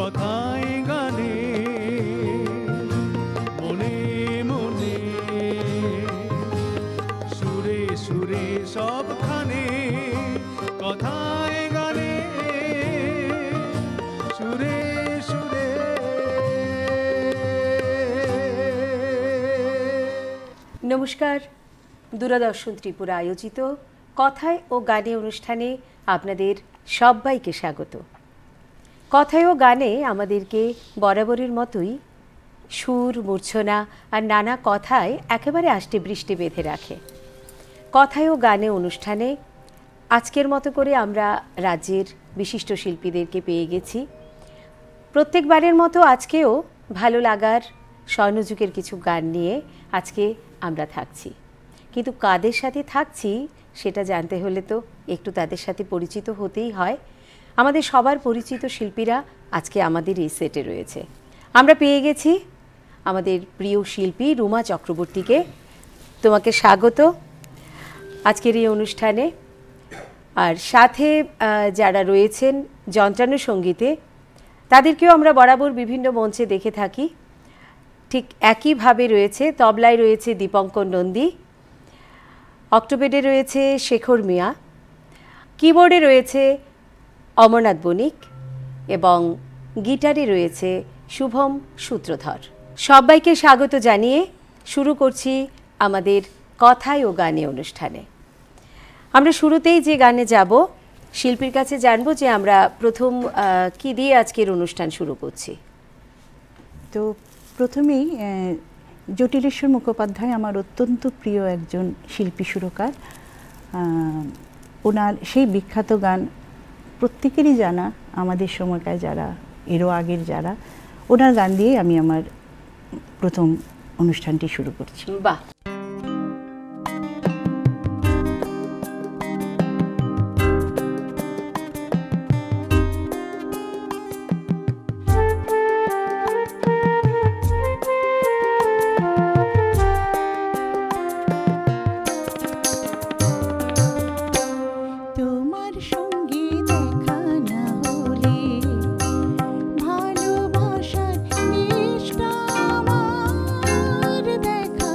কথায় গানে মনে মনে সুরে সুরে সবখানে কথায় গানে সুরে সুরে। নমস্কার, দূরদর্শন ত্রিপুরা আয়োজিত কথায় ও গানে অনুষ্ঠানে আপনাদের সবাইকে স্বাগত। কথায় ও গানে আমাদেরকে বরাবরের মতোই সুর, মূর্ছনা আর নানা কথায় একেবারে আষ্টে বৃষ্টি বেঁধে রাখে। কথায় ও গানে অনুষ্ঠানে আজকের মতো করে আমরা রাজ্যের বিশিষ্ট শিল্পীদেরকে পেয়ে গেছি। প্রত্যেকবারের মতো আজকেও ভালো লাগার স্বর্ণযুগের কিছু গান নিয়ে আজকে আমরা থাকছি, কিন্তু কাদের সাথে থাকছি সেটা জানতে হলে তো একটু তাদের সাথে পরিচিত হতেই হয়। আমাদের সবার পরিচিত শিল্পীরা আজকে আমাদের এই সেটে রয়েছে। আমরা পেয়ে গেছি আমাদের প্রিয় শিল্পী রুমা চক্রবর্তীকে। তোমাকে স্বাগত আজকের এই অনুষ্ঠানে। আর সাথে যারা রয়েছেন যন্ত্রানুসঙ্গীতে, তাদেরকেও আমরা বরাবর বিভিন্ন মঞ্চে দেখে থাকি। ঠিক একইভাবে রয়েছে তবলায় রয়েছে দীপঙ্কর নন্দী, অক্টোপেডে রয়েছে শেখর মিয়া, কিবোর্ডে রয়েছে অমরনাথ বণিক এবং গিটারে রয়েছে শুভম সূত্রধর। সবাইকে স্বাগত জানিয়ে শুরু করছি আমাদের কথায় ও গানে অনুষ্ঠানে। আমরা শুরুতেই যে গানে যাব, শিল্পীর কাছে জানবো যে আমরা প্রথম কি দিয়ে আজকের অনুষ্ঠান শুরু করছি। তো প্রথমেই জটিলেশ্বর মুখোপাধ্যায় আমার অত্যন্ত প্রিয় একজন শিল্পী সুরকার। ওনার সেই বিখ্যাত গান প্রত্যেকেরই জানা, আমাদের সময়কার যারা, এরও আগের যারা, ওনার গান দিয়েই আমি আমার প্রথম অনুষ্ঠানটি শুরু করছি। বাহ। ভালোবাসার নিষ্ঠা আমার দেখা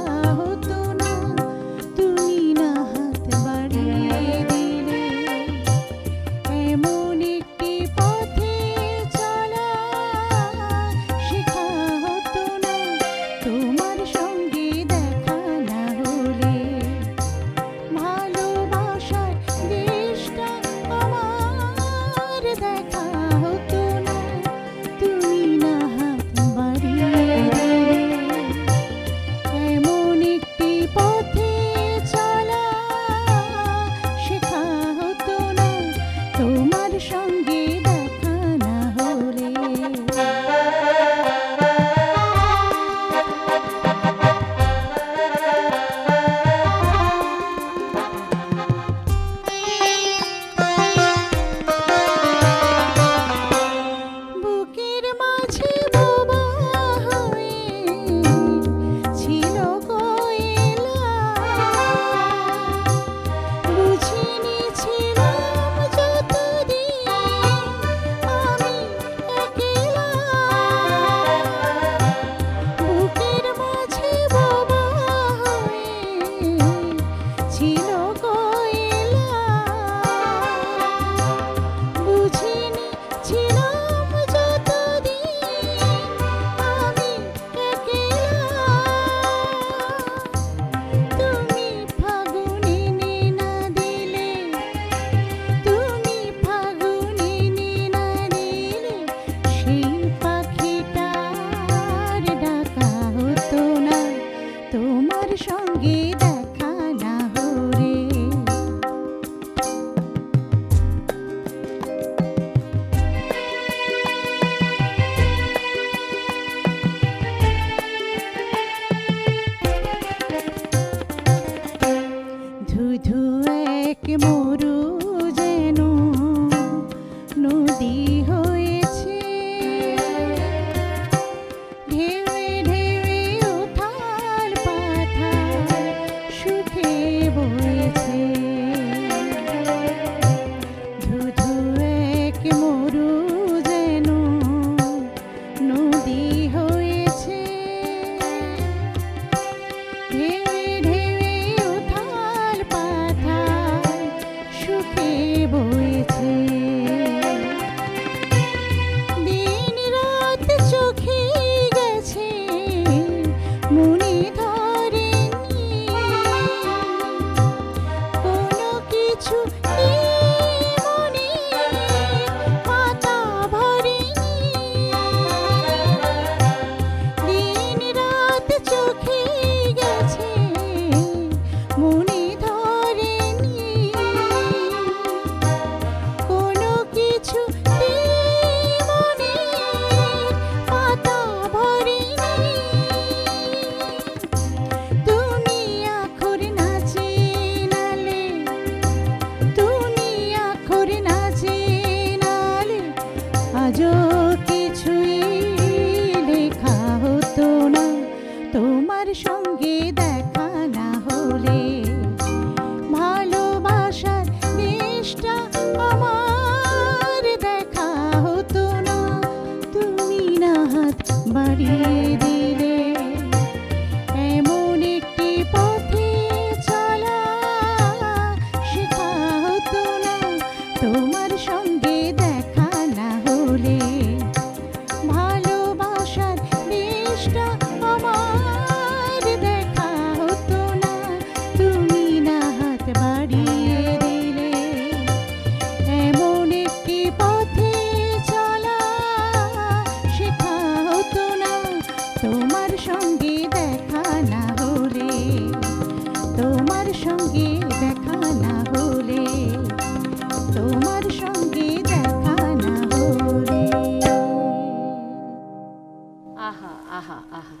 হাত বাড়িয়ে দিলে এমন একটি পথে চলা শেখা হতো না তোমার সঙ্গে দেখা না হলে ভালোবাসার দেশটা আমার দেখা হতো না তুমি না হাত বাড়িয়ে দিলে এমন একটি পথে চলা শেখা হতো না তোমার সঙ্গে দেখা না হলে তোমার সঙ্গে দেখা না হলে তোমার সঙ্গে দেখা না হলে আহা আহা আহা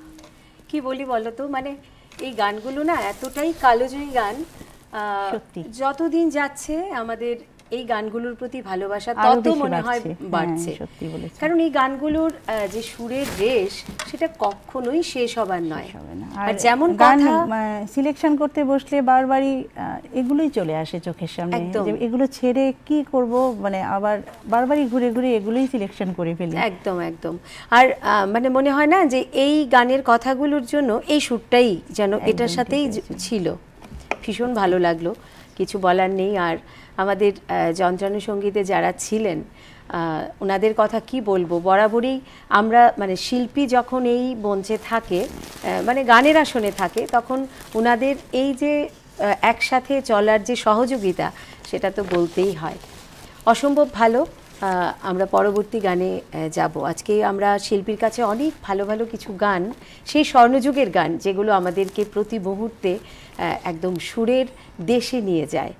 কি বলি বলো তো, মানে এই গানগুলো না এতটাই কালোজয়ী গান, সত্যি। যতদিন যাচ্ছে আমাদের এই গানগুলোর প্রতি ভালোবাসা আরো তত বেশি মনে হয় বাড়ছে। বাড়ছে। হ্যাঁ, সত্যি বলেছো। কারণ এই গানগুলোর যে সুরের রেশ সেটা কখনোই শেষ হবার নয়। হবে না। আর যেমন গান কথা সিলেকশন করতে বসলে বারবারই এগুলোই চলে আসে চোখের সামনে, একদম। যে এগুলো ছেড়ে কি করব, মানে আবার বারবারই ঘুরে ঘুরে এগুলোই সিলেকশন করে ফেলি। একদম একদম। আর মানে মনে হয় না যে এই গানের কথাগুলোর জন্য এই সুরটাই যেন এটার সাথেই ছিল। ভীষণ ভালো লাগলো, কিছু বলার নেই। আর আমাদের যন্ত্রানুসঙ্গীতে যারা ছিলেন ওনাদের কথা কি বলবো, বরাবরই আমরা মানে শিল্পী যখন এই মঞ্চে থাকে, মানে গানের আসনে থাকে, তখন ওনাদের এই যে একসাথে চলার যে সহযোগিতা সেটা তো বলতেই হয়। অসম্ভব ভালো। আমরা পরবর্তী গানে যাব। আজকে আমরা শিল্পীর কাছে অনেক ভালো ভালো কিছু গান, সেই স্বর্ণযুগের গান যেগুলো আমাদেরকে প্রতি মুহূর্তে একদম সুরের দেশে নিয়ে যায়।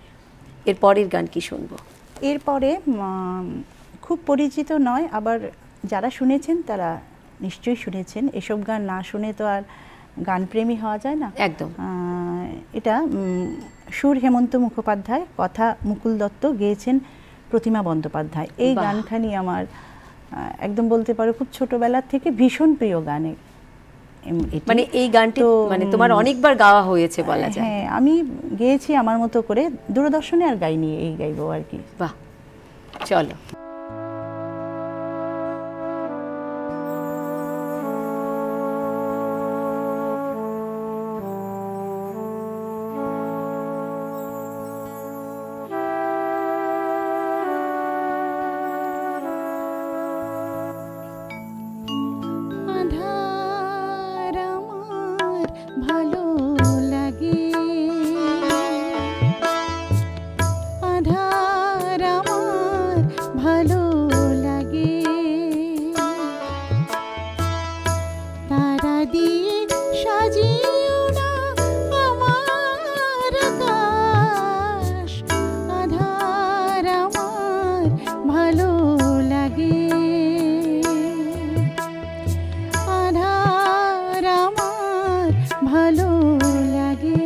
এর পরের গান কি শুনবো? এরপরে খুব পরিচিত নয়, আবার যারা শুনেছেন তারা নিশ্চয়ই শুনেছেন। এসব গান না শুনে তো আর গানপ্রেমী হওয়া যায় না। একদম। এটা সুর হেমন্ত মুখোপাধ্যায়, কথা মুকুল দত্ত, গেয়েছেন প্রতিমা বন্দ্যোপাধ্যায়। এই গানখানি আমার একদম বলতে পারো খুব ছোটবেলা থেকে ভীষণ প্রিয় গান। মানে এই গানটি মানে তোমার অনেকবার গাওয়া হয়েছে বলা যায়। হ্যাঁ, আমি গেয়েছি আমার মতো করে, দূরদর্শনে আর গাইনি, এই গাইবো আর কি। বাহ, চলো। ভালো লাগে আধার আমার ভালো লাগে, তারা দিয়ে সাজিও না আমার আকাশ, আধার আমার ভালো লাগে, আধার আমার ভালো লাগে।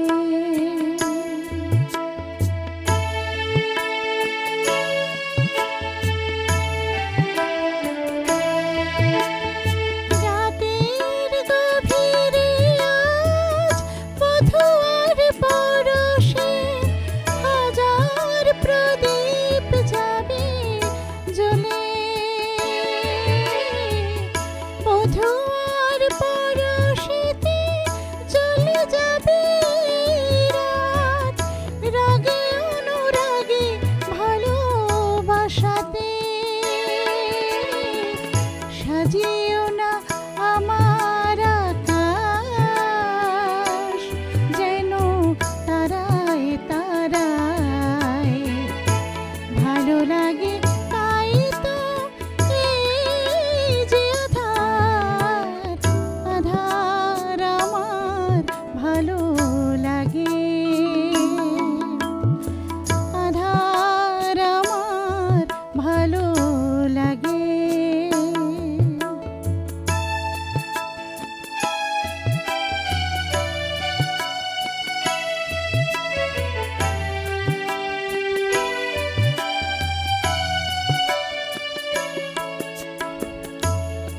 রাতের গভীরে আজ পথুয়ার পরশে হাজার প্রদীপ যাবে জ্বলে, পথুয়ার পরশেতে চলে যাবে রাত, রাগে অনুরাগে ভালোবাসাতে সাজিও না আমার আকাশ, যেন তারায় তারায় ভালো লাগে, তাই তো এই যে আধার, আধার আমার ভালো লাগে, আধার আমার ভালো লাগে।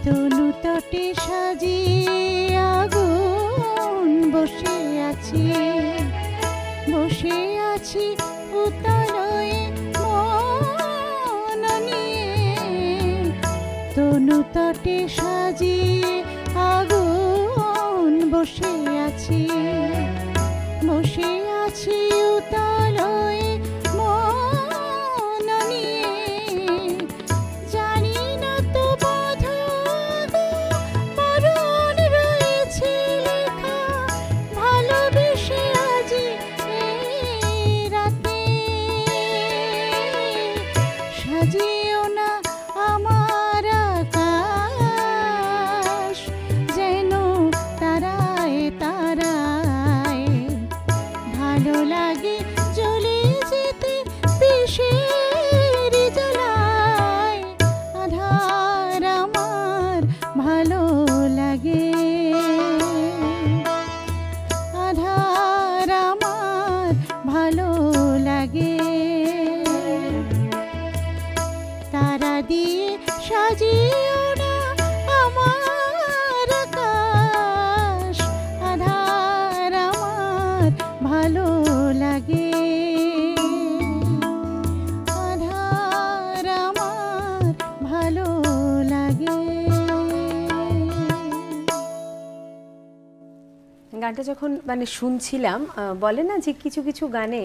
তনু তটে সাজিয়ে আগুন বসে আছি, বসে আছি উতলয়ে মন নিয়ে, তনু তটে সাজিয়ে আগুন বসে আছি উতলয়ে মন নিয়ে জানি না তো বাঁধা মরণ রয়েছে লেখা ভালোবেসে আজি এই রাতে সাজিও না আমার আকাশ যেন তারায় তারায় ভালো লাগে জ্বলে যেতে দিশের জ্বালায় আধার আমার ভালো লাগে আধার আমার ভালো লাগে তারা দিয়ে সাজিও না আমার আকাশ আধার আমার ভালো লাগে আধার আমার ভালো লাগে। গানটা যখন মানে শুনছিলাম বলে না যে কিছু কিছু গানে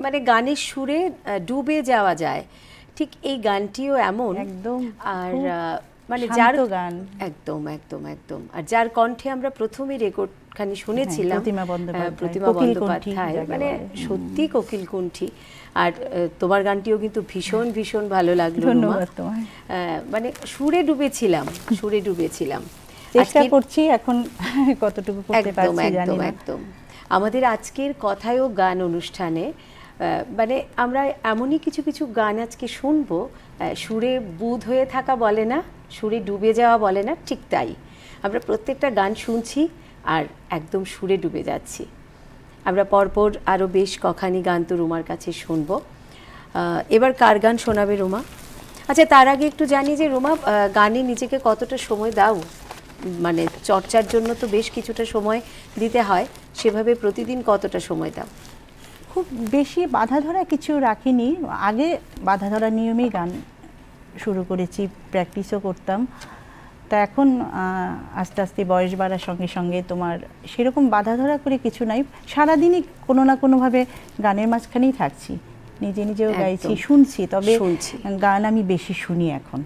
মানে গানের সুরে ডুবে যাওয়া যায়, ঠিক এই গানটিও এমন একদম আর খুব মানে শান্ত যার গান। একদম একদম একদম আর যার কণ্ঠে আমরা প্রথমে রেকর্ডখানি শুনেছিলাম প্রতিমা বন্দ্যোপাধ্যায়, প্রতিমা কোকিল কণ্ঠী বন্দ্যোপাধ্যায়, যাকে মানে বলে। সত্যি কোকিল কণ্ঠী। আর তোমার গানটিও কিন্তু ভীষণ ভীষণ ভালো লাগলো রুমা। ধন্যবাদ তোমায়। মানে সুরে ডুবেছিলাম চেষ্টা আজকের- করছি এখন কতটুকু করতে একদম পারছি জানি একদম না। একদম আমাদের আজকের কথায় ও গান অনুষ্ঠানে মানে আমরা এমনই কিছু কিছু গান আজকে শুনবো, সুরে বুঁদ হয়ে থাকা বলে না, সুরে ডুবে যাওয়া বলে না, ঠিক তাই আমরা প্রত্যেকটা গান শুনছি আর একদম সুরে ডুবে যাচ্ছি। আমরা পরপর আরও বেশ কখানি গান তো রুমার কাছে শুনবো। এবার কার গান শোনাবে রুমা? আচ্ছা তার আগে একটু জানি যে রুমা গানে নিজেকে কতটা সময় দাও? মানে চর্চার জন্য তো বেশ কিছুটা সময় দিতে হয়, সেভাবে প্রতিদিন কতটা সময় দাও? খুব বেশি বাধা ধরা কিছু রাখিনি, আগে বাধা ধরা নিয়মেই গান শুরু করেছি, প্র্যাকটিসও করতাম। তা এখন আস্তে আস্তে বয়স বাড়ার সঙ্গে সঙ্গে তোমার সেরকম বাধা ধরা করে কিছু নাই, সারাদিনই কোনো না কোনোভাবে গানের মাঝখানেই থাকছি, নিজে নিজেও গাইছি, শুনছি, তবে গান আমি বেশি শুনি এখন।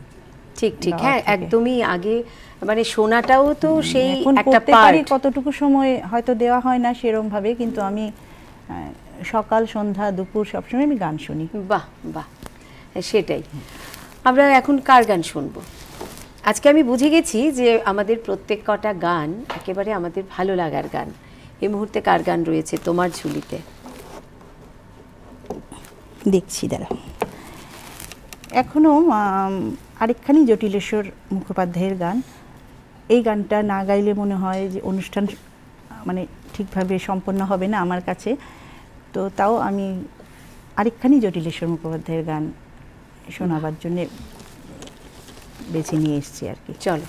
ঠিক ঠিক, হ্যাঁ একদমই। আগে মানে শোনাটাও তো সেই এখন একটা করতে পারি, পারি, কতটুকু সময় হয়তো দেওয়া হয় না সেরকম ভাবে, কিন্তু আমি সকাল সন্ধ্যা দুপুর সবসময় আমি গান শুনি। বাহ বাহ, সেটাই। আমরা এখন কার গান শুনবো? আজকে আমি বুঝে গেছি যে আমাদের প্রত্যেক কটা গান একেবারে আমাদের ভালো লাগার গান। এই মুহূর্তে কার গান রয়েছে তোমার ঝুলিতে? দেখছি দাঁড়া, এখনো আরেকখানি জটিলেশ্বর মুখোপাধ্যায়ের গান। এই গানটা না গাইলে মনে হয় যে অনুষ্ঠান মানে ঠিকভাবে সম্পন্ন হবে না আমার কাছে, তো তাও আমি আরেকখানি জটিলেশ্বর মুখোপাধ্যায়ের গান শোনাবার জন্য বেছে নিয়ে এসেছি আর কি। চলো।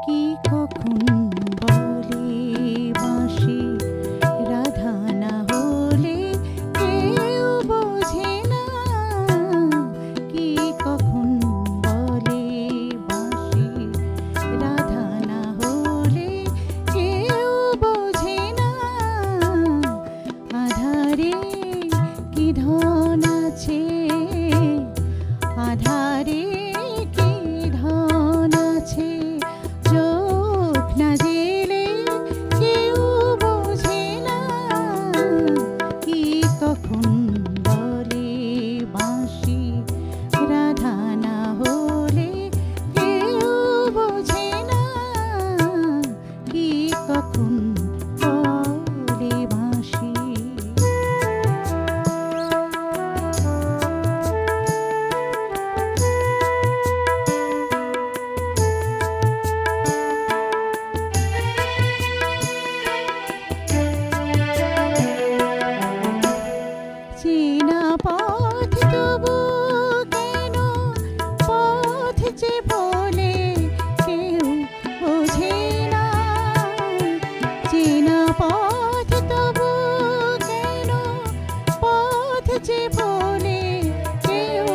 কি কখন বলে বাঁশি রাধা না হলে কেউ বোঝে না, কি কখন বলে বাঁশি রাধা না হলে কেউ বোঝে না, আধারে কি ধন আছে, আধারে কি ধন আছে, চোখ না জেলে কেউ বোঝে না, কি কখন বলে বাঁশি রাধা না হলে কেউ বোঝে না, কি কখন বলে বাঁশি। যে বলে কেউ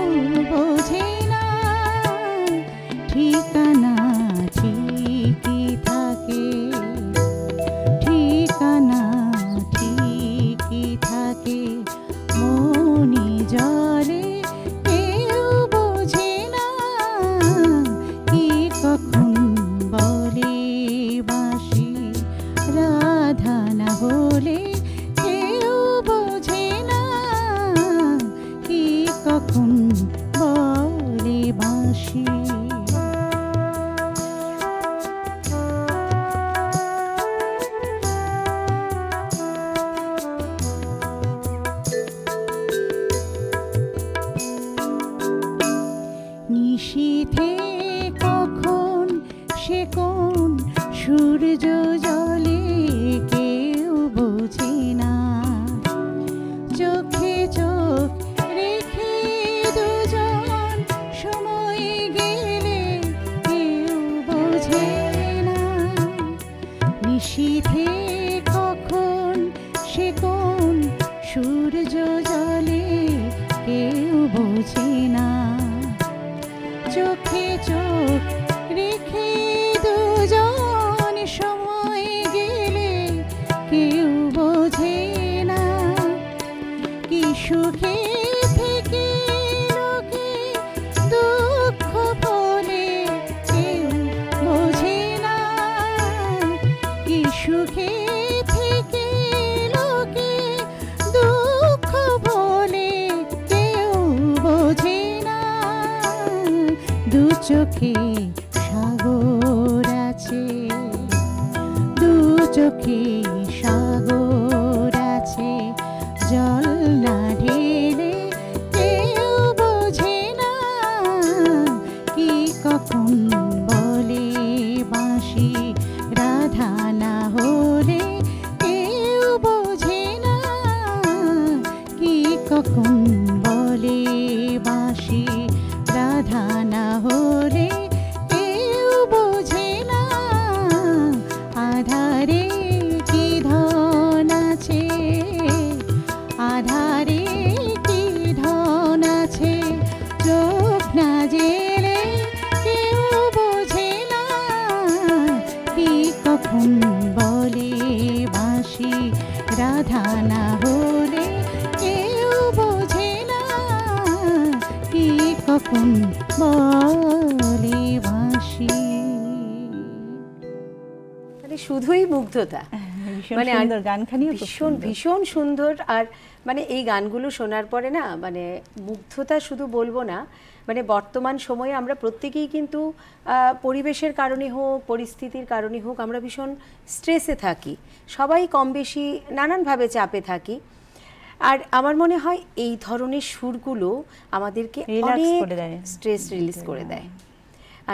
বোঝে না, ঠিকানা ঠিকই থাকে, ঠিকানা ঠিকই থাকে, মনি জলে কেউ বোঝে না, কি কখন বলে বাঁশি রাধা না হলে কেউ বোঝে না, কি কখন বলে বাঁশি। নিশীথে কখন সে কোন সূর্য জলে কেউ বোঝে না, চোখে চোখ রেখে দুজন সময় গেলে কেউ বোঝে না, নিশীথে কখন সে কোন সূর্য জলে কেউ বোঝে না, চোখে চোখ রেখে দুজন সময় গেলে কেউ বোঝে না, কি সুখে থেকে লোকে দুঃখ বলে কেউ বোঝে না, কি সুখে থেকে লোকে দুঃখ বলে কেউ বোঝে না, দু চোখে সাগর আছে, দু চোখে সাগর আছে, জল না ঢেলে কেউ বোঝে না, কি কখন বলে বাঁশি রাধা না হলে কেউ বোঝে না, কি কখন বলে বাঁশি রাধা না হলে কেউ বোঝে না, আধারে কি ধন আছে, আধারে কি ধন আছে, চোখ না জেলে কেউ বোঝে না, কি কখন বলে বাঁশি রাধা না হলে কেউ বোঝে না, কি কখন বলে বাঁশি। মানে শুধুই মুগ্ধতা, মানে সুন্দর গানখানিও ভীষণ ভীষণ সুন্দর। আর মানে এই গানগুলো শোনার পরে না মানে মুগ্ধতা শুধু বলবো না, মানে বর্তমান সময়ে আমরা প্রত্যেকেই কিন্তু পরিবেশের কারণে হোক পরিস্থিতির কারণে হোক আমরা ভীষণ স্ট্রেসে থাকি, সবাই কম বেশি নানানভাবে চাপে থাকি। আর আমার মনে হয় এই ধরনের সুরগুলো আমাদেরকে অনেক স্ট্রেস রিলিজ করে দেয়।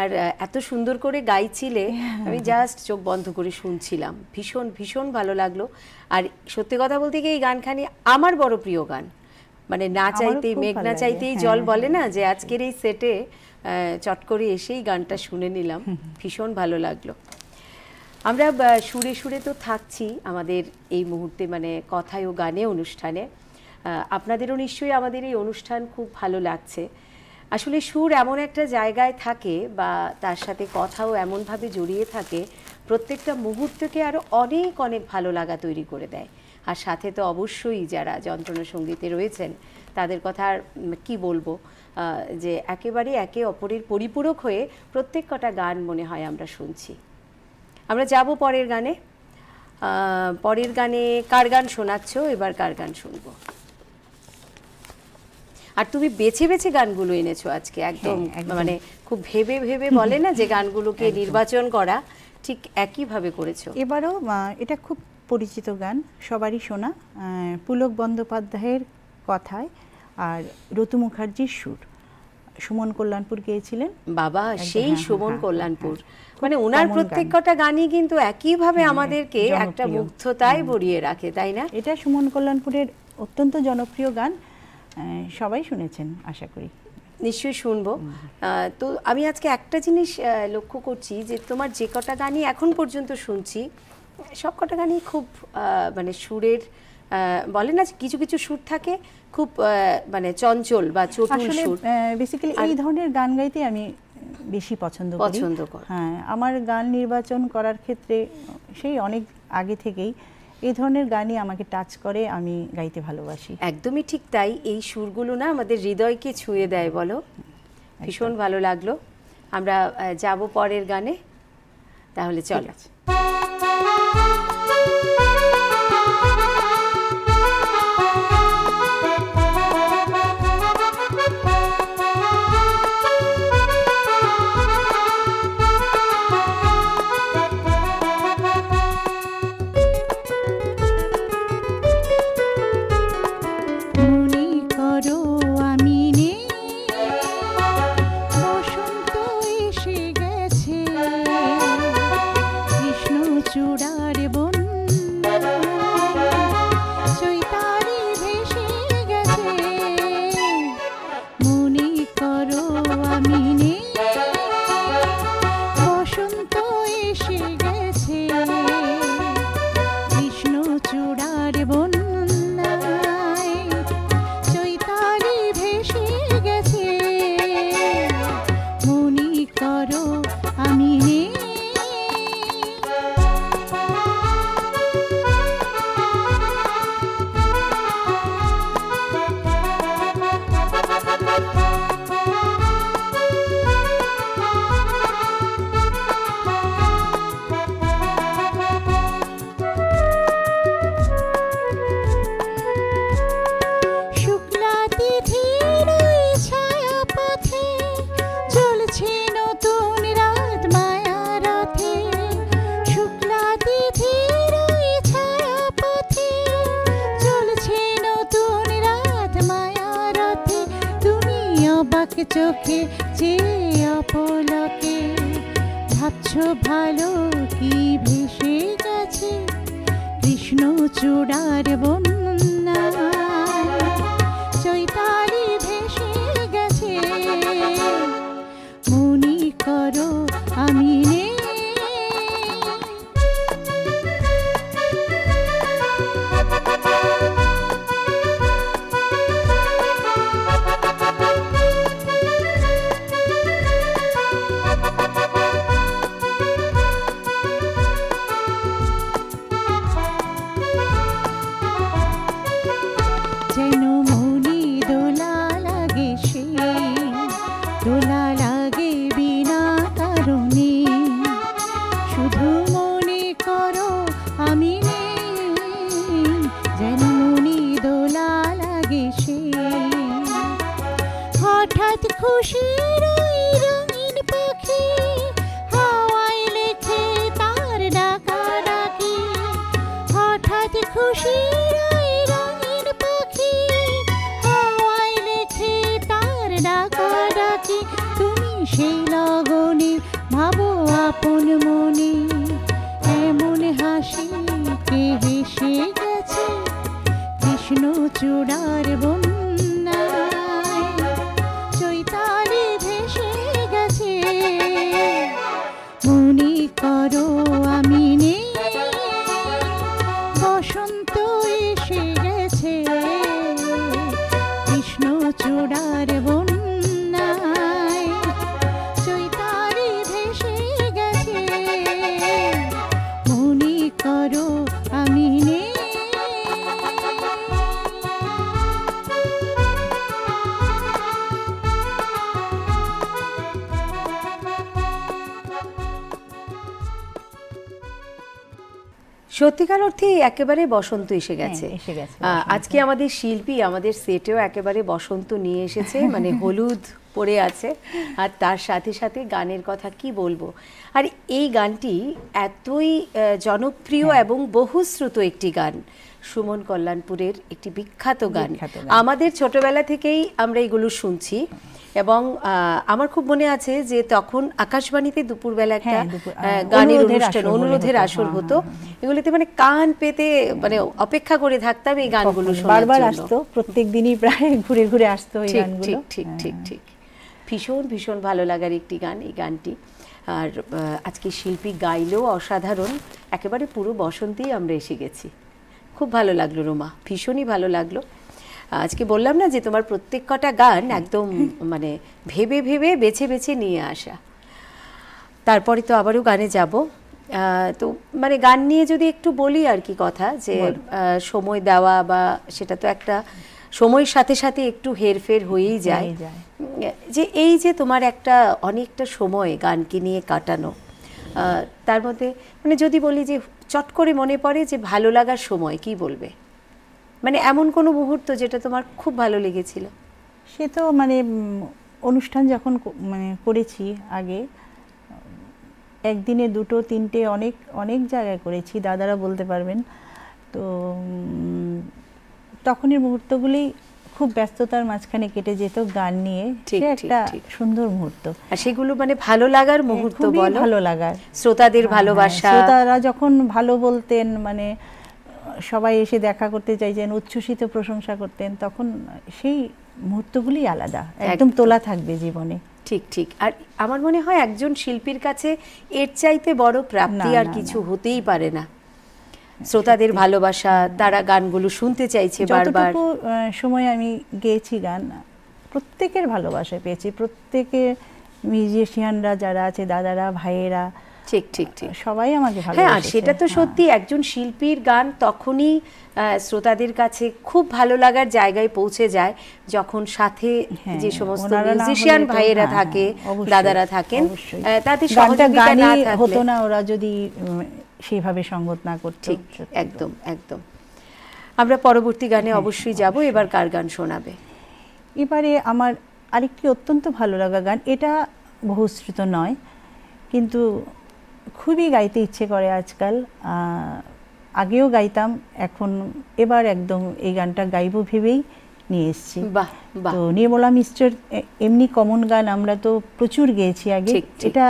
আর এত সুন্দর করে গাইছিলে, আমি জাস্ট চোখ বন্ধ করে শুনছিলাম, ভীষণ ভীষণ ভালো লাগলো। আর সত্যি কথা বলতে কি এই গানখানি আমার বড় প্রিয় গান, মানে না চাইতেই মেঘ না চাইতেই জল বলে না, যে আজকের এই সেটে চট করে এসেই গানটা শুনে নিলাম, ভীষণ ভালো লাগলো। আমরা সুরে সুরে তো থাকছি আমাদের এই মুহূর্তে, মানে কথায় ও গানে অনুষ্ঠানে। আপনাদেরও নিশ্চয়ই আমাদের এই অনুষ্ঠান খুব ভালো লাগছে। আসলে সুর এমন একটা জায়গায় থাকে বা তার সাথে কথাও এমনভাবে জড়িয়ে থাকে, প্রত্যেকটা মুহূর্তকে আরও অনেক অনেক ভালো লাগা তৈরি করে দেয়। আর সাথে তো অবশ্যই যারা যন্ত্রণা সঙ্গীতে রয়েছেন তাদের কথা আর কী বলবো, যে একেবারে একে অপরের পরিপূরক হয়ে প্রত্যেক কটা গান মনে হয় আমরা শুনছি। আমরা যাব পরের গানে। পরের গানে কার গান শোনাচ্ছ, এবার কার গান শুনবো? আর তুমি বেছে বেছে গানগুলো এনেছো আজকে, একদম মানে খুব ভেবে ভেবে বলে না যে গানগুলোকে নির্বাচন করা, ঠিক একইভাবে করেছো। এবারও এটা খুব পরিচিত গান, সবারই শোনা, পুলক বন্দ্যোপাধ্যায়ের কথায় আর রতু মুখার্জির সুর, সুমন কল্যাণপুর গেয়েছিলেন। বাবা, সেই সুমন কল্যাণপুর, মানে ওনার প্রত্যেকটা গানই কিন্তু একইভাবে আমাদেরকে একটা মুগ্ধতায় ভরিয়ে রাখে, তাই না? এটা সুমন কল্যাণপুরের অত্যন্ত জনপ্রিয় গান, সবাই শুনেছেন আশা করি। নিশ্চয়ই শুনবো। তো আমি আজকে একটা জিনিস লক্ষ্য করছি যে তোমার যে কটা গানই এখন পর্যন্ত শুনছি সব কটা গানই খুব মানে সুরের বলে না কিছু কিছু সুর থাকে খুব মানে চঞ্চল বা চটুল আসলে সুর, বেসিক্যালি এই ধরনের গান গাইতে আমি বেশি পছন্দ করি। হ্যাঁ, আমার গান নির্বাচন করার ক্ষেত্রে সেই অনেক আগে থেকেই এই ধরনের গানই আমাকে টাচ করে, আমি গাইতে ভালোবাসি। একদমই ঠিক তাই। এই সুরগুলো না আমাদের হৃদয়কে ছুঁয়ে দেয়, বলো, ভীষণ ভালো লাগলো। আমরা যাব পরের গানে, তাহলে চল। চোখে যে অপলকে ভাবছো ভালো কি ভেসে গেছে কৃষ্ণ চূড়ার বন্যায়, চৈতালি ভেসে গেছে মনি করো আমি নেই। খুশির রঙিন পাখি হাওয়ায় লেখে তার ডাকাডাকি, হঠাৎ খুশির রঙিন পাখি হাওয়ায় লেখে তার ডাকাডাকি, তুমি সেই লগনে ভাবো আপন মনে এমন হাসি কে হেসে গেছে কৃষ্ণ চূড়ার বন্যায়, চৈতালি ভেসে গেছে মনি করো আমি নেই, বসন্ত এসে গেছে কৃষ্ণ চূড়ার বন্যায়, চৈতালি ভেসে গেছে মনি করো আমি নেই। সত্যিকার অর্থে একেবারে বসন্ত এসে গেছে। আজকে আমাদের শিল্পী আমাদের সেটেও একেবারে বসন্ত নিয়ে এসেছে, মানে হলুদ পড়ে আছে, আর তার সাথে সাথে গানের কথা কি বলবো। আর এই গানটি এতই জনপ্রিয় এবং বহুশ্রুত একটি গান, সুমন কল্যাণপুরের একটি বিখ্যাত গান। আমাদের ছোটবেলা থেকেই আমরা এগুলো শুনছি, এবং আমার খুব মনে আছে যে তখন আকাশবাণীতে দুপুরবেলা একটা গানের অনুষ্ঠান, অনুরোধের আসর হতো। এগুলোতে মানে কান পেতে মানে অপেক্ষা করে থাকতাম এই গানগুলো শোনার জন্য। বারবার আসতো, প্রত্যেক দিনই প্রায় ঘুরে ঘুরে আসতো এই গানগুলো। ঠিক ঠিক ঠিক ঠিক, ভীষণ ভীষণ ভালো লাগার একটি গান এই গানটি। আর আজকে শিল্পী গাইলেও অসাধারণ, একেবারে পুরো বসন্তেই আমরা এসে গেছি, খুব ভালো লাগলো রোমা, ভীষণই ভালো লাগলো। আজকে বললাম না যে তোমার প্রত্যেক কটা গান একদম মানে ভেবে ভেবে বেছে বেছে নিয়ে আসা। তারপরে তো আবারও গানে যাব। তো মানে গান নিয়ে যদি একটু বলি আর কি কথা, যে সময় দেওয়া বা সেটা তো একটা সময়ের সাথে সাথে একটু হেরফের হয়েই যায়। যে এই যে তোমার একটা অনেকটা সময় গানকে নিয়ে কাটানো, তার মধ্যে মানে যদি বলি যে চট করে মনে পড়ে যে ভালো লাগার সময়, কি বলবে? মানে এমন কোনো মুহূর্ত যেটা তোমার খুব ভালো লেগেছিল? সে তো মানে অনুষ্ঠান যখন মানে করেছি আগে, একদিনে 2, 3টে অনেক অনেক জায়গায় করেছি, দাদারা বলতে পারবেন। তো তখনের মুহূর্তগুলি খুব ব্যস্ততার মাঝখানে কেটে যেত গান নিয়ে, সে একটা সুন্দর মুহূর্ত। আর সেগুলো মানে ভালো লাগার মুহূর্ত, বলো, ভালো লাগার, শ্রোতাদের ভালোবাসা, শ্রোতারা যখন ভালো বলতেন, মানে সবাই এসে দেখা করতে চাইছেন, উচ্ছ্বসিত প্রশংসা করতেন, তখন সেই মুহূর্তগুলি আলাদা, একদম তোলা থাকবে জীবনে। ঠিক ঠিক। আর আমার মনে হয় একজন শিল্পীর কাছে এর চাইতে বড় প্রাপ্তি আর কিছু হতেই পারে না। শ্রোতাদের ভালোবাসা, তারা গানগুলো শুনতে চাইছে বারবার। যতটুকু সময় আমি গেয়েছি গান, প্রত্যেকের ভালোবাসা পেয়েছি, প্রত্যেকে মিউজিশিয়ানরা যারা আছে, দাদারা, ভাইয়েরা, ঠিক ঠিক ঠিক, সবাই আমাকে ভালোবাসে। হ্যাঁ, আর সেটা তো সত্যি, একজন শিল্পীর গান তখনই শ্রোতাদের কাছে খুব ভালো লাগার জায়গায় পৌঁছে যায় যখন সাথে যে সমস্ত মিউজিশিয়ান ভাইয়েরা থাকে, দাদারা থাকেন, তাদের সহযোগিতা না থাকলে হতো না, ওরা যদি সেইভাবে সঙ্গত না করত। ঠিক, একদম একদম। আমরা পরবর্তী গানে অবশ্যই যাব। এবার কার গান শোনাবে? এবারে আমার আরেকটি অত্যন্ত ভালো লাগা গান, এটা বহুশ্রুত নয় কিন্তু খুবই গাইতে ইচ্ছে করে আজকাল, আগেও গাইতাম, এখন এবার একদম এই গানটা গাইবো ভেবেই নিয়ে এসেছি। তো নির্মলা মিশ্রের এমনি কমন গান আমরা তো প্রচুর গেয়েছি আগে, এটা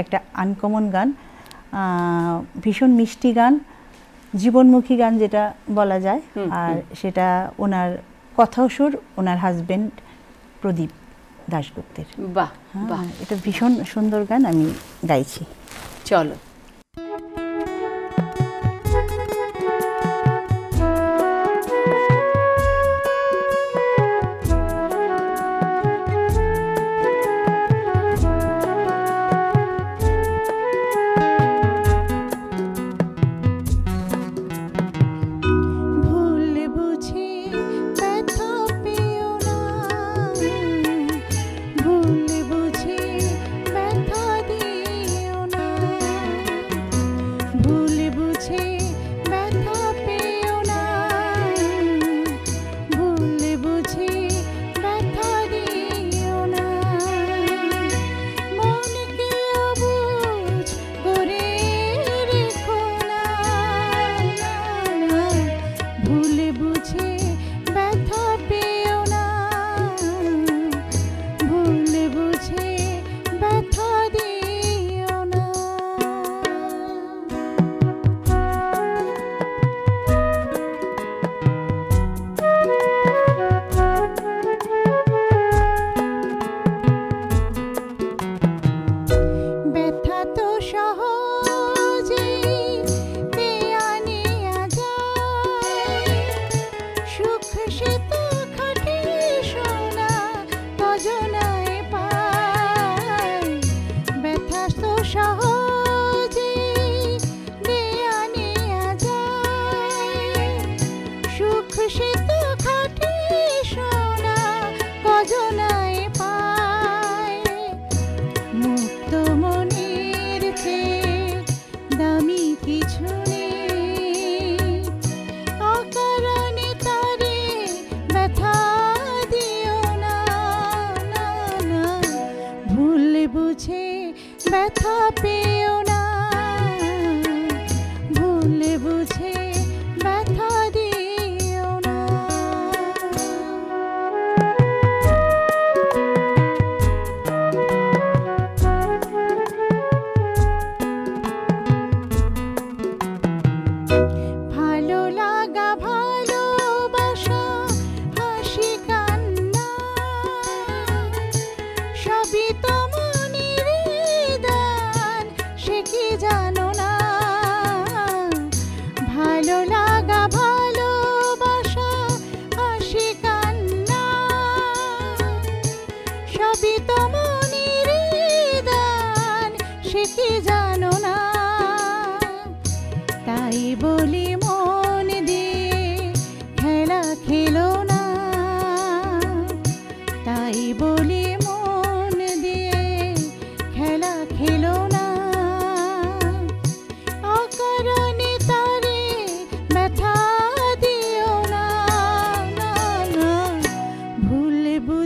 একটা আনকমন গান, ভীষণ মিষ্টি গান, জীবনমুখী গান যেটা বলা যায়। আর সেটা ওনার কথাও সুর ওনার হাজবেন্ড প্রদীপ দাশগুপ্তের। বাহ, এটা ভীষণ সুন্দর গান, আমি গাইছি। চলো।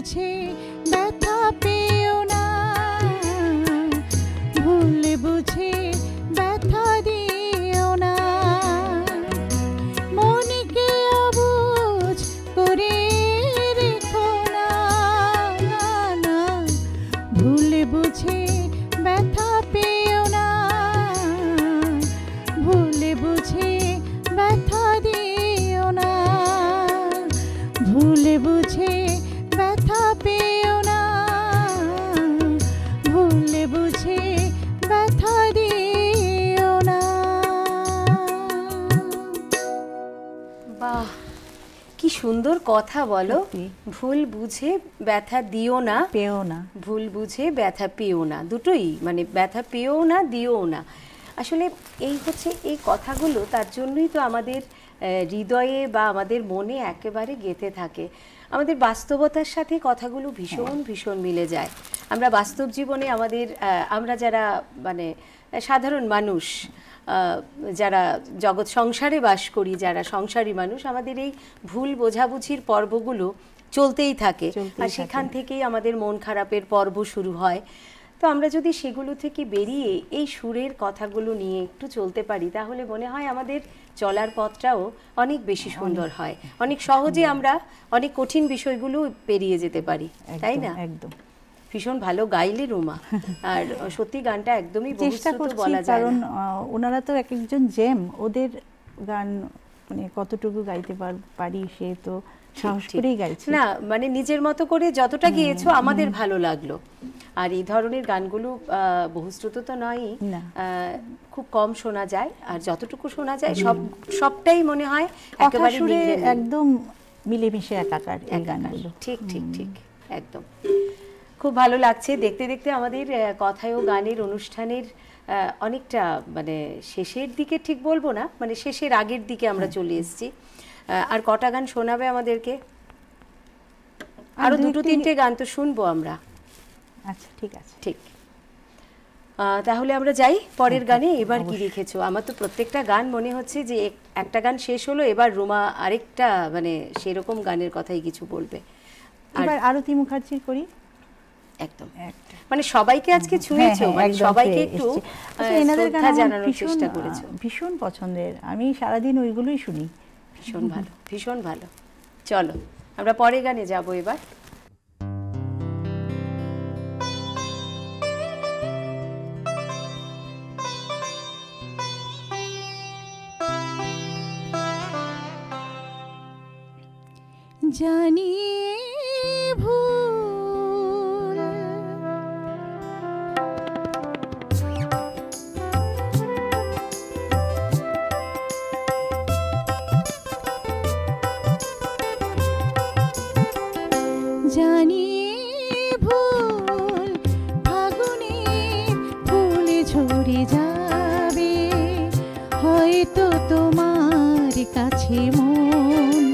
বুঝে ব্যথা পেও না, ভুল বুঝে ব্যথা দিও না, মনকে অবুঝ করে রেখো না, না, ভুল বুঝে ব্যথা পেও না, ভুল বুঝে ব্যথা দিও না, ভুল বুঝে ব্যথা পেও না, ভুল বুঝে ব্যথা দিও না। বাহ, কি সুন্দর কথা বলো। সত্যি। ভুল বুঝে ব্যথা দিও না, পেও না। ভুল বুঝে ব্যথা পেও না, দুটোই, মানে ব্যথা পেও না, দিও না। আসলে এই হচ্ছে এই কথাগুলো, তার জন্যই তো আমাদের হৃদয়ে বা আমাদের মনে একেবারে গেঁথে থাকে। আমাদের বাস্তবতার সাথে কথাগুলো ভীষণ ভীষণ মিলে যায়। আমরা বাস্তব জীবনে আমাদের আমরা যারা মানে সাধারণ মানুষ, যারা জগৎ সংসারে বাস করি, যারা সংসারী মানুষ, আমাদের এই ভুল বোঝাবুঝির পর্বগুলো চলতেই থাকে, আর সেখান থেকেই আমাদের মন খারাপের পর্ব শুরু হয়। তো আমরা যদি সেগুলো থেকে বেরিয়ে এই সুরের কথাগুলো নিয়ে একটু চলতে পারি, তাহলে মনে হয় আমাদের চলার পথটাও অনেক বেশি সুন্দর হয়, অনেক সহজে আমরা অনেক কঠিন বিষয়গুলো পেরিয়ে যেতে পারি, তাই না? একদম। ভীষণ ভালো গাইলে রুমা, আর সত্যি গানটা একদমই চেষ্টা বহুশ্রুত করছি, বলা যায় কারণ না। ওনারা তো এক একজন জেম, ওদের গান মানে কতটুকু গাইতে পারি সে তো সাহস ঠিক। করেই গাইছে। না মানে নিজের মতো করে যতটা গিয়েছো আমাদের ভালো লাগলো। আর এই ধরনের গানগুলো বহুশ্রুত তো নয়ই, না। খুব কম শোনা যায়, আর যতটুকু শোনা যায় সবটাই মনে হয় কথা একেবারে সুরে মিলে মিলে। একদম মিলেমিশে একাকার এই একাকার। গানগুলো। ঠিক ঠিক ঠিক, একদম। খুব ভালো লাগছে দেখতে দেখতে আমাদের কথায় ও গানের অনুষ্ঠানের অনেকটা মানে শেষের দিকে, ঠিক বলবো না, মানে শেষের আগের দিকে আমরা চলে এসেছি। আর কটা গান শোনাবে আমাদেরকে? আরো দুটো তিনটে গান তো শুনবো আমরা। আচ্ছা, ঠিক আছে। ঠিক, তাহলে আমরা যাই পরের গানে। এবার কি রেখেছো? আমার তো প্রত্যেকটা গান মনে হচ্ছে যে একটা গান শেষ হলো, এবার রুমা আরেকটা মানে সেরকম গানের কথাই কিছু বলবে। এবার আরতি মুখার্জির করি। একদম, মানে সবাইকে আজকে ছুঁয়েছো, মানে সবাইকে একটু এনাদের গান শ্রদ্ধা আমার জানানোর ভীষণ চেষ্টা করেছো। ভীষণ পছন্দের, আমি সারাদিন ওইগুলোই শুনি। ভীষণ ভালো, ভীষণ ভালো। চলো আমরা পরের গানে যাবো এবার। জানি ভুল জানি ভুল ফাগুনের ফুল ঝরে যাবে, হয়তো তোমার কাছে মন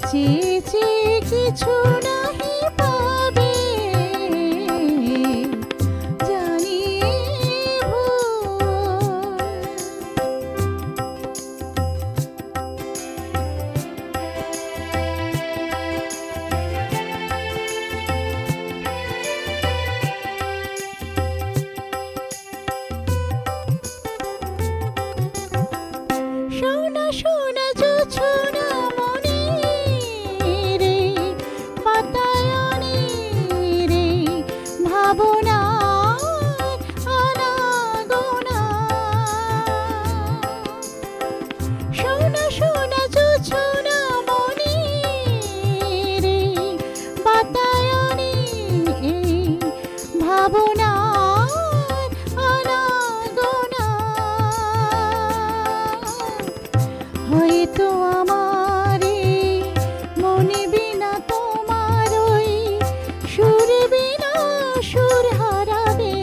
চেয়ে চেয়ে কিছু নাহি পাবে, জানি ভুল। শোনা শোনা জোছনা মনে রে, বাতায়নে রে, ভাবনা আনাগোনা। শোনা শোনা জোছনা মনে রে, বাতায়নে ভাবনা আনাগোনা। হয়তো আমার মনে বিনা তোমার ওই সুর বিনা সুর হারাবে,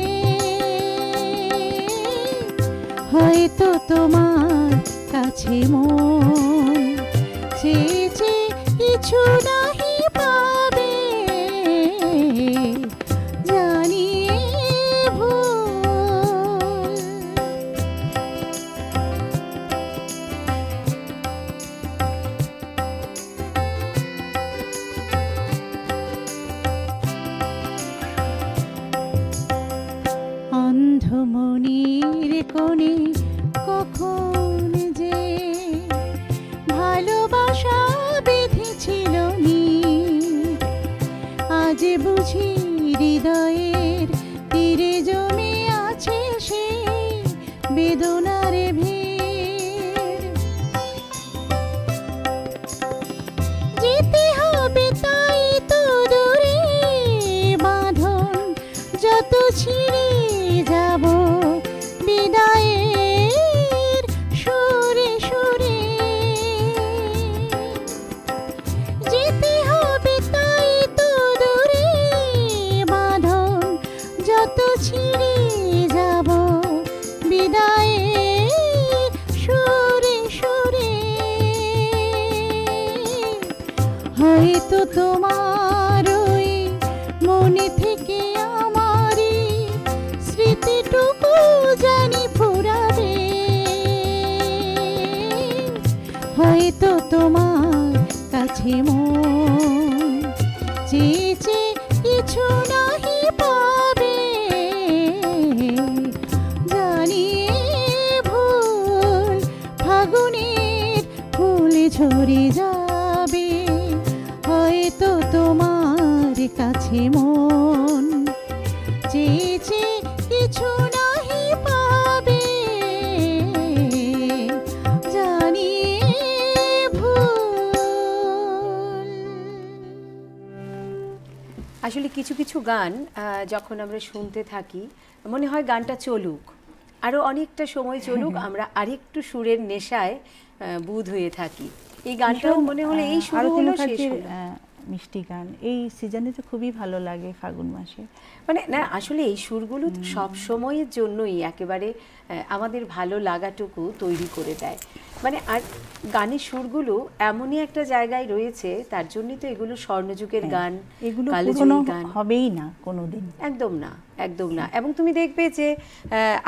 হয়তো তোমার কাছে মন চেয়ে চেয়ে কিছু নাহি পাবে, জানি ভুল। মনে কখন যে ভালোবাসা বেঁধেছিল নীড়, আজ বুঝি হৃদয়ের তীরে জমে আছে সে বেদনার ভিড়। যেতে হবে তাই তো দূরে বাঁধন যত ছিঁড়ে যাব বিদায়ের সুরে সুরে। যেতে হবে তাই তো দূরে বাঁধন যত ছিঁড়ে যাব বিদায়ের সুরে সুরে। হয়তো তোমার ওই মনে থেকে আমারই স্মৃতিটুকু জানি ফুরাবে। হয়তো তোমার কাছে মন চেয়েছে কিছু নাহি পাবে, জানিয়ে ভুল ফাগুনের ফুল ঝরে যাবে। হয়তো তোমার কাছে মন চেয়েছে কিছু নাহি পাবে, জানিয়ে ভুল। আসলে কিছু কিছু গান যখন আমরা শুনতে থাকি মনে হয় গানটা চলুক, আরও অনেকটা সময় চলুক, আমরা আরেকটু সুরের নেশায় বুঁদ হয়ে থাকি। এই গানটাও মনে হলো এই শুরু হলো শেষ হলো। মিষ্টি গান এই সিজনে তো খুবই ভালো লাগে ফাগুন মাসে। মানে না আসলে এই সুরগুলো তো সব সময়ের জন্যই একেবারে আমাদের ভালো লাগাটুকু তৈরি করে দেয়। মানে আর গানের সুরগুলো এমনই একটা জায়গায় রয়েছে, তার জন্যই তো এগুলো স্বর্ণযুগের গান, এগুলো কালজয়ী গান হবেই না কোনোদিন, একদম না, একদম না। এবং তুমি দেখবে যে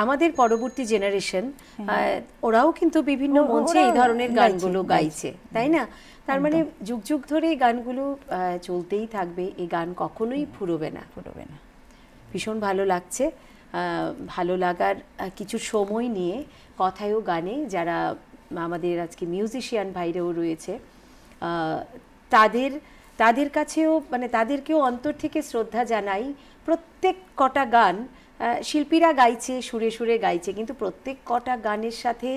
আমাদের পরবর্তী জেনারেশন ওরাও কিন্তু বিভিন্ন মঞ্চে এই ধরনের গানগুলো গাইছে, তাই না? তার মানে যুগ যুগ ধরে এই গানগুলো চলতেই থাকবে, এই গান কখনোই ফুরোবে না, ফুরোবে না। ভীষণ ভালো লাগছে। ভালো লাগার কিছু সময় নিয়ে কথায় ও গানে যারা আমাদের আজকে মিউজিশিয়ান ভাইরাও রয়েছে তাদের কাছেও মানে তাদেরকেও অন্তর থেকে শ্রদ্ধা জানাই। প্রত্যেক কটা গান শিল্পীরা গাইছে, সুরে সুরে গাইছে, কিন্তু প্রত্যেক কটা গানের সাথে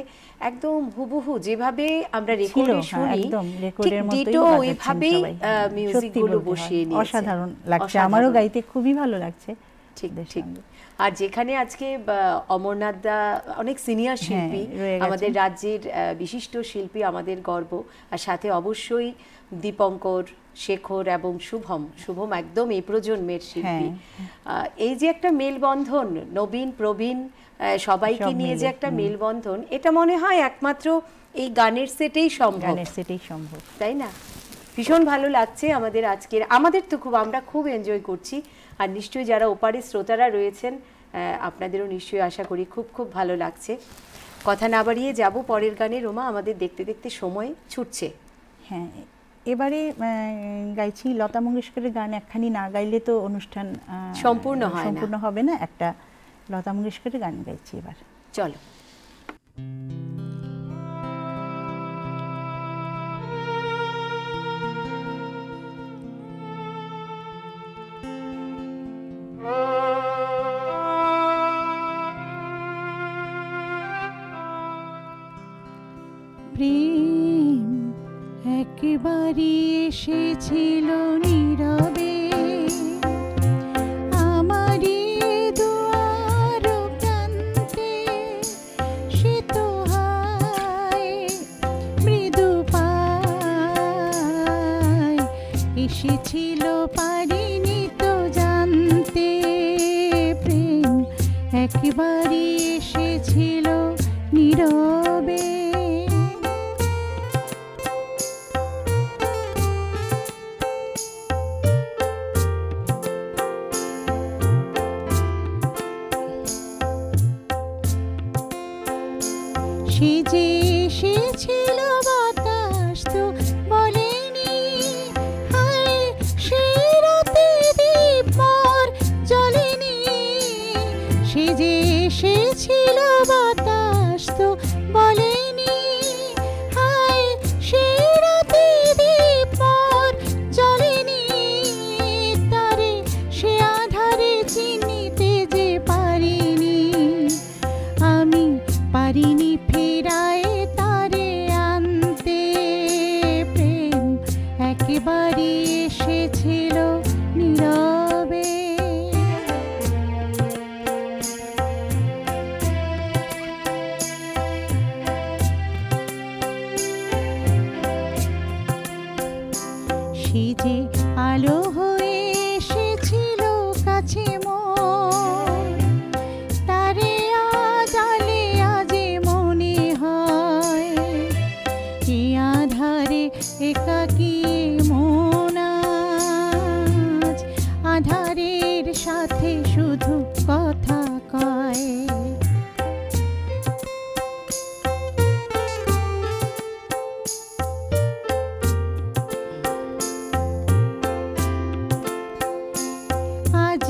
একদম হুবহু যেভাবে আমরা রেকর্ডে শুনি ঠিক ডিটো ওইভাবেই মিউজিকগুলো বসিয়ে নিয়েছে। অসাধারণ লাগছে, আমারও গাইতে খুবই ভালো লাগছে। ঠিক ঠিক। আর যেখানে আজকে অমরনাথ দা অনেক সিনিয়র শিল্পী, আমাদের রাজ্যের বিশিষ্ট শিল্পী, আমাদের গর্ব, আর সাথে অবশ্যই দীপঙ্কর, শেখর এবং শুভম একদম এই প্রজন্মের শিল্পী। এই যে একটা মেলবন্ধন, নবীন প্রবীণ সবাইকে নিয়ে যে একটা মেলবন্ধন, এটা মনে হয় একমাত্র এই গানের সেটেই সম্ভব, তাই না? ভীষণ ভালো লাগছে আমাদের আজকের, আমাদের তো আমরা খুব এনজয় করছি। আর নিশ্চয়ই যারা ওপারে শ্রোতারা রয়েছেন আপনাদেরও নিশ্চয়ই আশা করি খুব খুব ভালো লাগছে। কথা না বাড়িয়ে যাব পরের গানে। রোমা, আমাদের দেখতে দেখতে সময় ছুটছে। হ্যাঁ, এবারে গাইছি লতা মঙ্গেশকরের গান। একখানি না গাইলে তো অনুষ্ঠান সম্পূর্ণ হবে না। একটা লতা মঙ্গেশকরের গান গাইছি এবার, চলো। প্রেম একবারই এসেছিল নীরবে আমারই দুয়ার প্রান্তে, সে তো হায় মৃদু পায় এসেছিল, পারিনি তো জানতে। প্রেম একবারই এসেছিল নীরবে। সে যে এসেছিল বাতাস তো বলেনি, হায় সে রাতে দীপ মোর জ্বলেনি। সে যে এসেছিল বাতাস এসেছিল নীরবে। সে যে আলো হয়ে এসেছিল কাছে মোর, তারে আজ আলে আজে মনে হয় এ আধারে একাকী মন আজ আধারের সাথে শুধু কথা কয়। আজ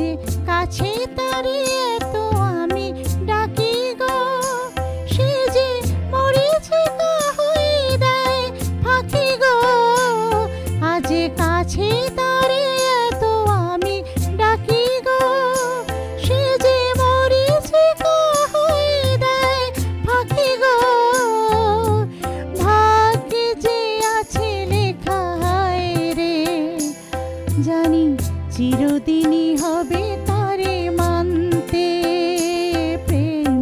কাছে তারে এত আমি ডাকি গো, সে যে মরেছে কা হয়ে দেয় ফাঁকি গো। আজ কাছে তারে এত আমি ডাকি গো, সে যে মরেছে কা হয়ে দেয় ফাঁকি গো। ভাগ্যে যে আছে লেখা হায় রে, জানি চিরদিনই হবে তারে মানতে। প্রেম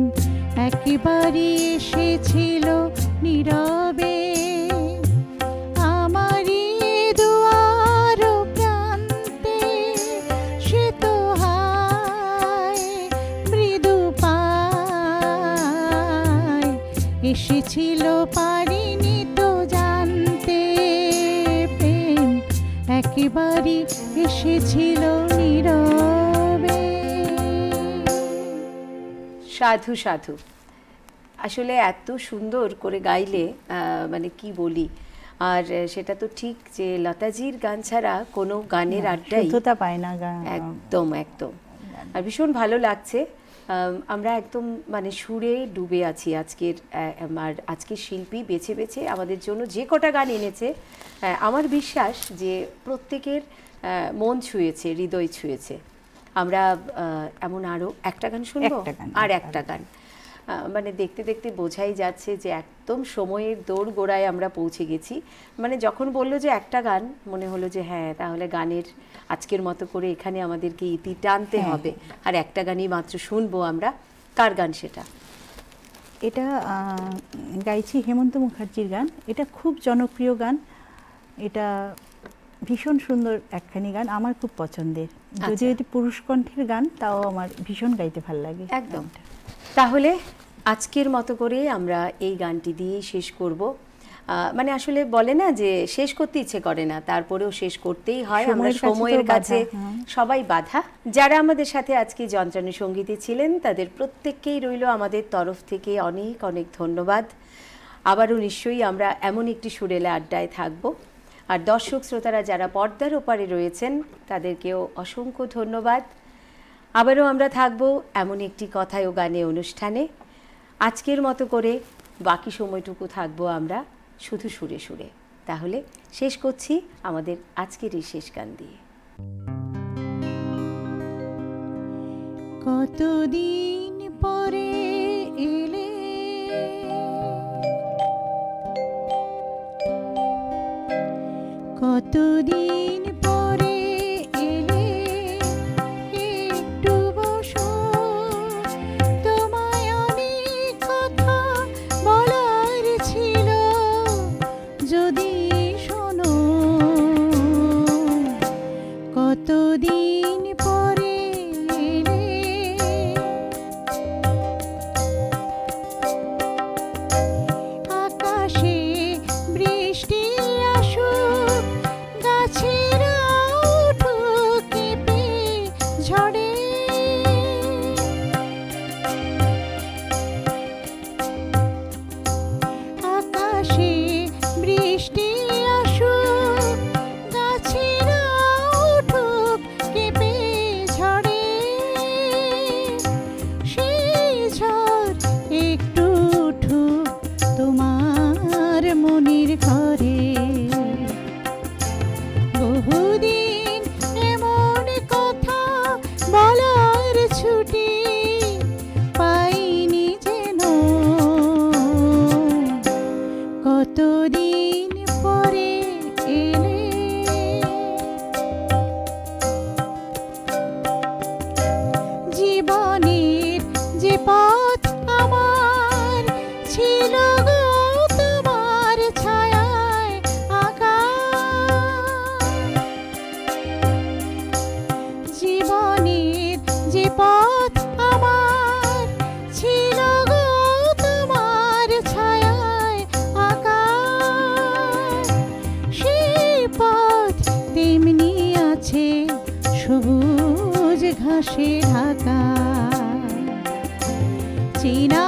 একেবারে এসেছিল নীরবে, আমারই দুয়ার প্রান্তে। সে তো হায় মৃদু পায় এসেছিল, পারিনি তো জানতে। প্রেম একেবারে এসেছিল নীরবে। সাধু সাধু, আসলে এত সুন্দর করে গাইলে মানে কি বলি। আর সেটা তো ঠিক যে লতাজির গান ছাড়া কোনো গানের আড্ডাই শুদ্ধতা পায় না গান। একদম একদম। আর ভীষণ ভালো লাগছে, আমরা একদম মানে সুরে ডুবে আছি আজকের। আর আজকের শিল্পী বেছে বেছে আমাদের জন্য যে কটা গান এনেছে, আমার বিশ্বাস যে প্রত্যেকের মন ছুঁয়েছে, হৃদয় ছুঁয়েছে। আমরা এমন আরও একটা গান শুনবো, আর একটা গান। মানে দেখতে দেখতে বোঝাই যাচ্ছে যে একদম সময়ের দৌড় গোড়ায় আমরা পৌঁছে গেছি। মানে যখন বললো যে একটা গান, মনে হলো যে হ্যাঁ, তাহলে গানের আজকের মতো করে এখানে আমাদেরকে ইতি টানতে হবে। আর একটা গানই মাত্র শুনবো আমরা। কার গান সেটা? এটা গাইছি হেমন্ত মুখার্জির গান। এটা খুব জনপ্রিয় গান, এটা ভীষণ সুন্দর একখানি গান, আমার খুব পছন্দের। যদিও এটি পুরুষ কণ্ঠের গান, তাও আমার ভীষণ গাইতে ভালো লাগে একদম। তাহলে আজকের মতো করে আমরা এই গানটি দিয়েই শেষ করব। মানে আসলে বলে না যে শেষ করতে ইচ্ছে করে না, তারপরেও শেষ করতেই হয়। আমরা সময়ের কাছে সবাই বাধা। যারা আমাদের সাথে আজকে যন্ত্রাণু সঙ্গীতে ছিলেন, তাদের প্রত্যেককেই রইল আমাদের তরফ থেকে অনেক অনেক ধন্যবাদ। আবারও নিশ্চয়ই আমরা এমন একটি সুরেলা আড্ডায় থাকব। আর দর্শক শ্রোতারা যারা পর্দার ওপারে রয়েছেন, তাদেরকেও অসংখ্য ধন্যবাদ। আবারও আমরা থাকব এমন একটি কথায় ও গানে অনুষ্ঠানে। আজকের মতো করে বাকি সময়টুকু থাকবো আমরা শুধু সুরে সুরে। তাহলে শেষ করছি আমাদের আজকের এই শেষ গান দিয়ে। কতদিন পরে এলে, কতদিন পরে এলে, একটু বসো, তোমায় অনেক কথা বলার ছিল, যদি শোনো। কতদিন পরে এলে, আকাশে বৃষ্টি আসুক, গাছেরা উঠুক কেঁপে ঝড়ে, আকাশে বৃষ্টি আসুক, গাছেরা উঠুক কেঁপে ঘাসে ঢাকা চেনা